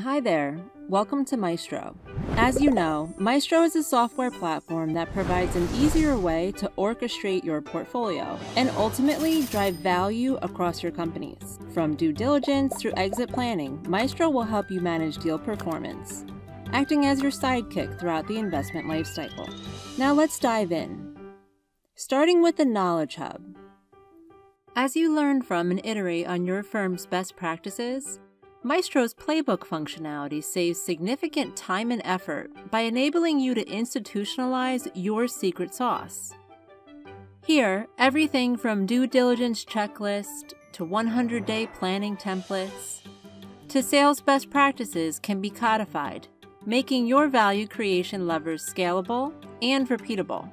Hi there, welcome to Maestro. As you know, Maestro is a software platform that provides an easier way to orchestrate your portfolio and ultimately drive value across your companies. From due diligence through exit planning, Maestro will help you manage deal performance, acting as your sidekick throughout the investment lifecycle. Now let's dive in. Starting with the Knowledge Hub. As you learn from and iterate on your firm's best practices, Maestro's playbook functionality saves significant time and effort by enabling you to institutionalize your secret sauce. Here, everything from due diligence checklist to 100-day planning templates to sales best practices can be codified, making your value creation levers scalable and repeatable.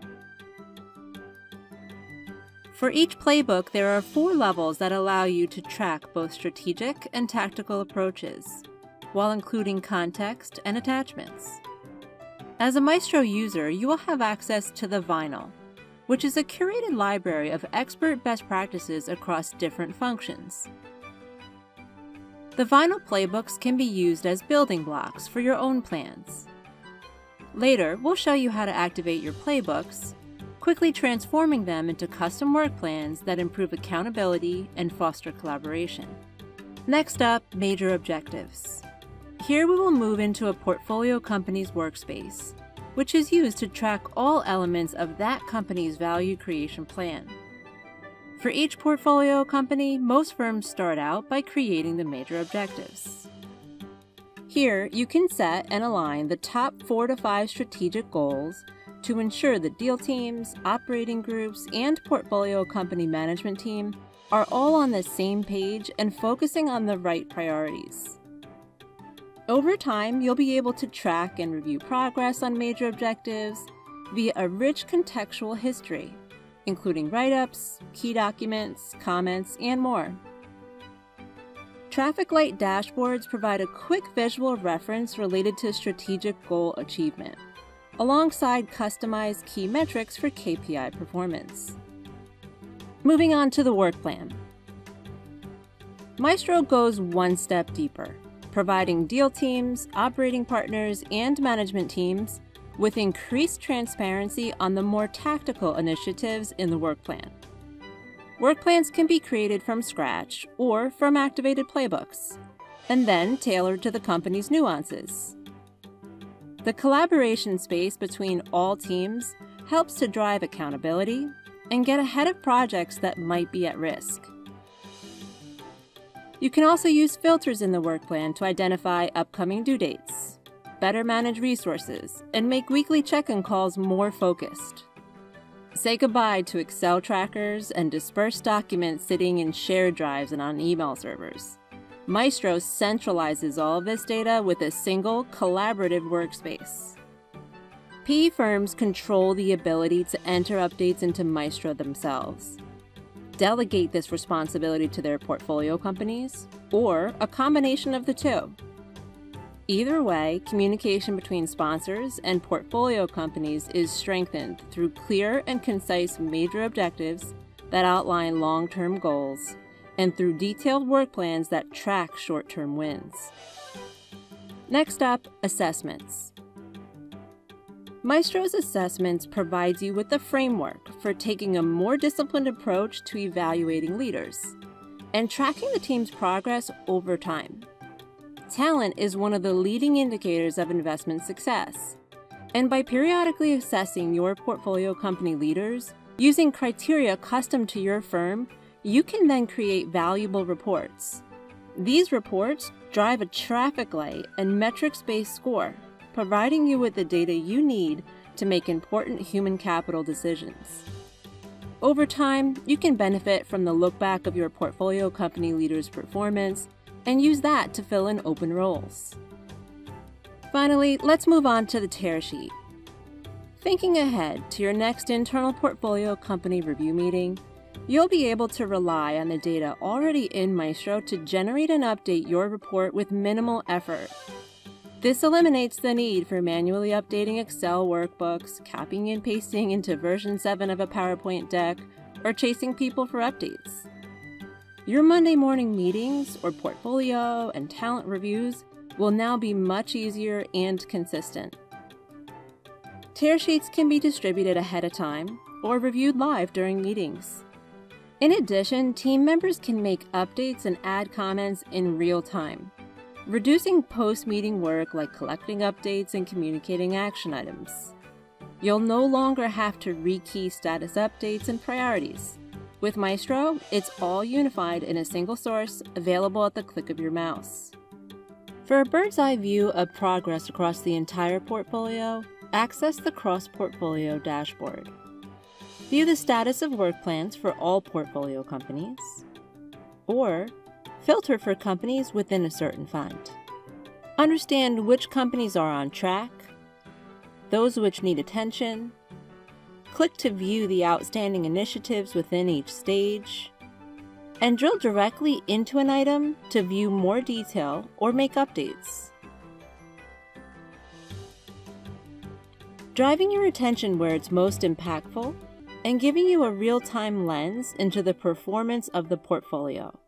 For each playbook, there are 4 levels that allow you to track both strategic and tactical approaches, while including context and attachments. As a Maestro user, you will have access to the Vinyl, which is a curated library of expert best practices across different functions. The Vinyl playbooks can be used as building blocks for your own plans. Later, we'll show you how to activate your playbooks, quickly transforming them into custom work plans that improve accountability and foster collaboration. Next up, major objectives. Here we will move into a portfolio company's workspace, which is used to track all elements of that company's value creation plan. For each portfolio company, most firms start out by creating the major objectives. Here, you can set and align the top 4 to 5 strategic goals to ensure the deal teams, operating groups, and portfolio company management team are all on the same page and focusing on the right priorities. Over time, you'll be able to track and review progress on major objectives via a rich contextual history, including write-ups, key documents, comments, and more. Traffic light dashboards provide a quick visual reference related to strategic goal achievement, alongside customized key metrics for KPI performance. Moving on to the work plan. Maestro goes one step deeper, providing deal teams, operating partners, and management teams with increased transparency on the more tactical initiatives in the work plan. Work plans can be created from scratch or from activated playbooks, and then tailored to the company's nuances. The collaboration space between all teams helps to drive accountability and get ahead of projects that might be at risk. You can also use filters in the work plan to identify upcoming due dates, better manage resources, and make weekly check-in calls more focused. Say goodbye to Excel trackers and dispersed documents sitting in shared drives and on email servers. Maestro centralizes all of this data with a single collaborative workspace. PE firms control the ability to enter updates into Maestro themselves, delegate this responsibility to their portfolio companies, or a combination of the two. Either way, communication between sponsors and portfolio companies is strengthened through clear and concise major objectives that outline long-term goals, and through detailed work plans that track short-term wins. Next up, assessments. Maestro's assessments provides you with a framework for taking a more disciplined approach to evaluating leaders and tracking the team's progress over time. Talent is one of the leading indicators of investment success, and by periodically assessing your portfolio company leaders using criteria custom to your firm, you can then create valuable reports. These reports drive a traffic light and metrics-based score, providing you with the data you need to make important human capital decisions. Over time, you can benefit from the look back of your portfolio company leaders' performance and use that to fill in open roles. Finally, let's move on to the tear sheet. Thinking ahead to your next internal portfolio company review meeting, you'll be able to rely on the data already in Maestro to generate and update your report with minimal effort. This eliminates the need for manually updating Excel workbooks, copying and pasting into version 7 of a PowerPoint deck, or chasing people for updates. Your Monday morning meetings or portfolio and talent reviews will now be much easier and consistent. Tear sheets can be distributed ahead of time or reviewed live during meetings. In addition, team members can make updates and add comments in real time, reducing post-meeting work like collecting updates and communicating action items. You'll no longer have to rekey status updates and priorities. With Maestro, it's all unified in a single source available at the click of your mouse. For a bird's-eye view of progress across the entire portfolio, access the cross-portfolio dashboard. View the status of work plans for all portfolio companies, or filter for companies within a certain fund. Understand which companies are on track, those which need attention. Click to view the outstanding initiatives within each stage, and drill directly into an item to view more detail or make updates. Driving your attention where it's most impactful and giving you a real-time lens into the performance of the portfolio.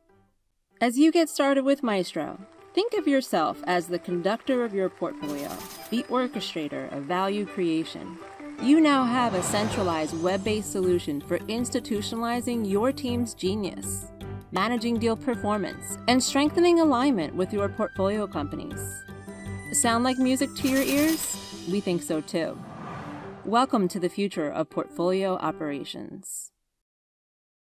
As you get started with Maestro, think of yourself as the conductor of your portfolio, the orchestrator of value creation. You now have a centralized web-based solution for institutionalizing your team's genius, managing deal performance, and strengthening alignment with your portfolio companies. Sound like music to your ears? We think so too. Welcome to the future of portfolio operations.